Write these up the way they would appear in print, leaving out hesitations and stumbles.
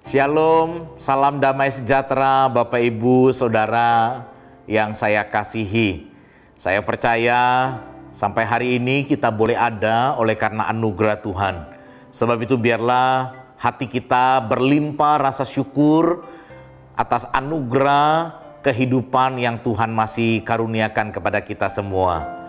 Shalom, salam damai sejahtera Bapak Ibu Saudara yang saya kasihi. Saya percaya sampai hari ini kita boleh ada oleh karena anugerah Tuhan. Sebab itu biarlah hati kita berlimpah rasa syukur atas anugerah kehidupan yang Tuhan masih karuniakan kepada kita semua.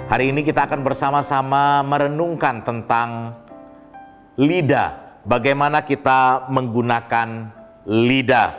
Hari ini kita akan bersama-sama merenungkan tentang lidah. Bagaimana kita menggunakan lidah.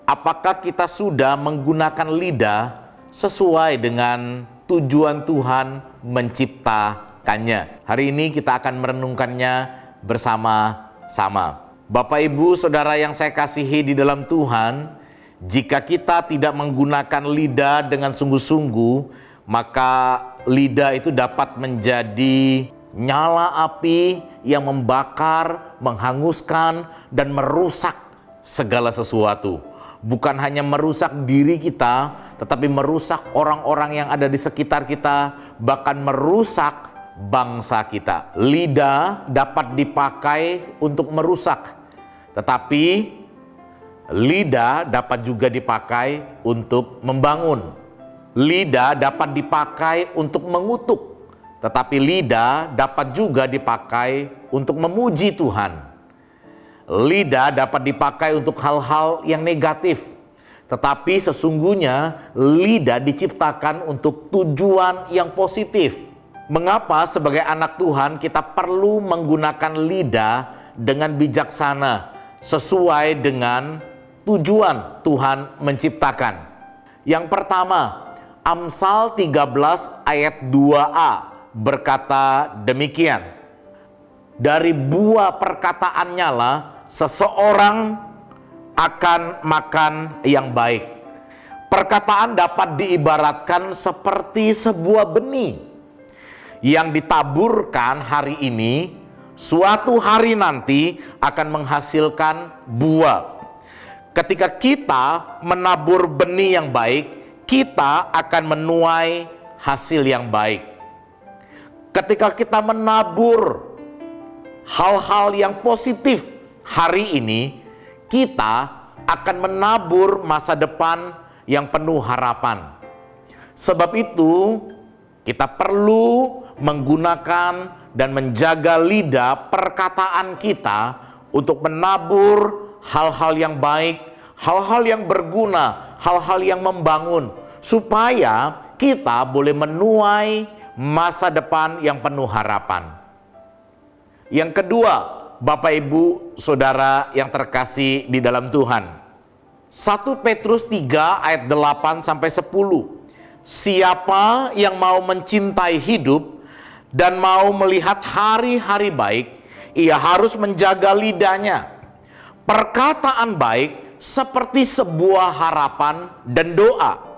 Apakah kita sudah menggunakan lidah sesuai dengan tujuan Tuhan menciptakannya? Hari ini kita akan merenungkannya bersama-sama. Bapak, Ibu, Saudara yang saya kasihi di dalam Tuhan, jika kita tidak menggunakan lidah dengan sungguh-sungguh, maka lidah itu dapat menjadi nyala api yang membakar, menghanguskan, dan merusak segala sesuatu. Bukan hanya merusak diri kita, tetapi merusak orang-orang yang ada di sekitar kita, bahkan merusak bangsa kita. Lidah dapat dipakai untuk merusak, tetapi lidah dapat juga dipakai untuk membangun. Lidah dapat dipakai untuk mengutuk, tetapi lidah dapat juga dipakai untuk memuji Tuhan. Lidah dapat dipakai untuk hal-hal yang negatif, tetapi sesungguhnya lidah diciptakan untuk tujuan yang positif. Mengapa sebagai anak Tuhan kita perlu menggunakan lidah dengan bijaksana sesuai dengan tujuan Tuhan menciptakan? Yang pertama, Amsal 13 ayat 2a berkata demikian. Dari buah perkataannya lah seseorang akan makan yang baik. Perkataan dapat diibaratkan seperti sebuah benih yang ditaburkan hari ini, suatu hari nanti akan menghasilkan buah. Ketika kita menabur benih yang baik, kita akan menuai hasil yang baik. Ketika kita menabur hal-hal yang positif hari ini, kita akan menabur masa depan yang penuh harapan. Sebab itu, kita perlu menggunakan dan menjaga lidah perkataan kita untuk menabur hal-hal yang baik, hal-hal yang berguna, hal-hal yang membangun, supaya kita boleh menuai masa depan yang penuh harapan. Yang kedua, Bapak, Ibu, Saudara yang terkasih di dalam Tuhan, 1 Petrus 3 ayat 8-10. Siapa yang mau mencintai hidup dan mau melihat hari-hari baik, ia harus menjaga lidahnya. Perkataan baik seperti sebuah harapan dan doa.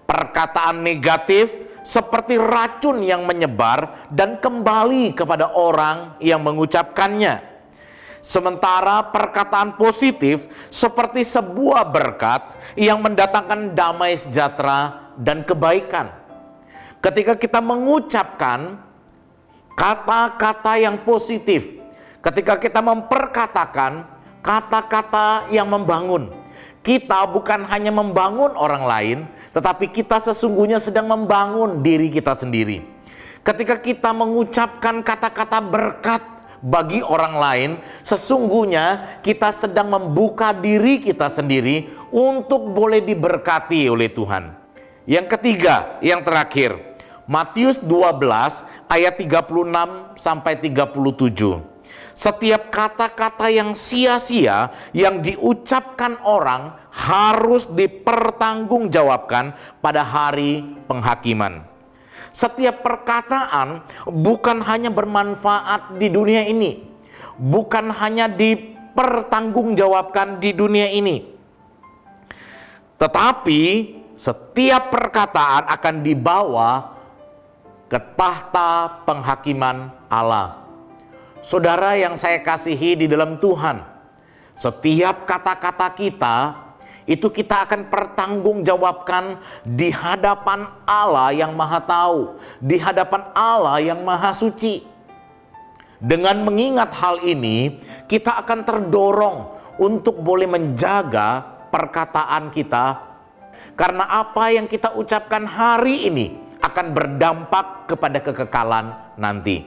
Perkataan negatif seperti racun yang menyebar dan kembali kepada orang yang mengucapkannya. Sementara perkataan positif seperti sebuah berkat yang mendatangkan damai sejahtera dan kebaikan. Ketika kita mengucapkan kata-kata yang positif, ketika kita memperkatakan kata-kata yang membangun, kita bukan hanya membangun orang lain, tetapi kita sesungguhnya sedang membangun diri kita sendiri. Ketika kita mengucapkan kata-kata berkat bagi orang lain, sesungguhnya kita sedang membuka diri kita sendiri untuk boleh diberkati oleh Tuhan. Yang ketiga, yang terakhir, Matius 12 ayat 36-37. Setiap kata-kata yang sia-sia yang diucapkan orang harus dipertanggungjawabkan pada hari penghakiman. Setiap perkataan bukan hanya bermanfaat di dunia ini, bukan hanya dipertanggungjawabkan di dunia ini, tetapi setiap perkataan akan dibawa ke tahta penghakiman Allah. Saudara yang saya kasihi di dalam Tuhan, setiap kata-kata kita itu kita akan pertanggungjawabkan di hadapan Allah yang Maha Tahu, di hadapan Allah yang Maha Suci. Dengan mengingat hal ini, kita akan terdorong untuk boleh menjaga perkataan kita, karena apa yang kita ucapkan hari ini akan berdampak kepada kekekalan nanti.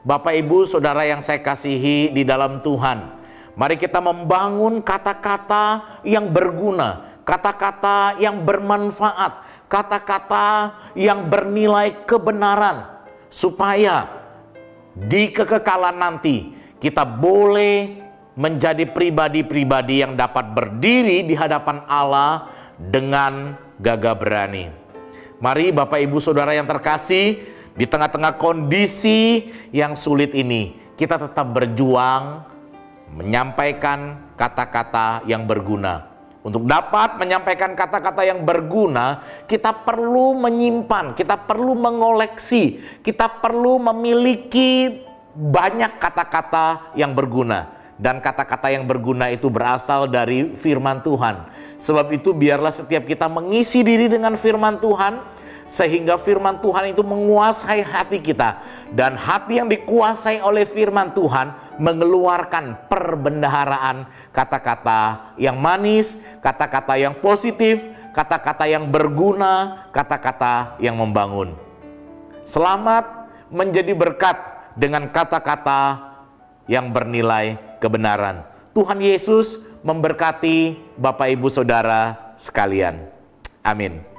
Bapak, Ibu, Saudara yang saya kasihi di dalam Tuhan, mari kita membangun kata-kata yang berguna, kata-kata yang bermanfaat, kata-kata yang bernilai kebenaran, supaya di kekekalan nanti kita boleh menjadi pribadi-pribadi yang dapat berdiri di hadapan Allah dengan gagah berani. Mari Bapak, Ibu, Saudara yang terkasih, di tengah-tengah kondisi yang sulit ini, kita tetap berjuang menyampaikan kata-kata yang berguna. Untuk dapat menyampaikan kata-kata yang berguna, kita perlu menyimpan, kita perlu mengoleksi, kita perlu memiliki banyak kata-kata yang berguna. Dan kata-kata yang berguna itu berasal dari firman Tuhan. Sebab itu biarlah setiap kita mengisi diri dengan firman Tuhan, sehingga firman Tuhan itu menguasai hati kita. Dan hati yang dikuasai oleh firman Tuhan mengeluarkan perbendaharaan kata-kata yang manis, kata-kata yang positif, kata-kata yang berguna, kata-kata yang membangun. Selamat menjadi berkat dengan kata-kata yang bernilai kebenaran. Tuhan Yesus memberkati Bapak, Ibu, Saudara sekalian. Amin.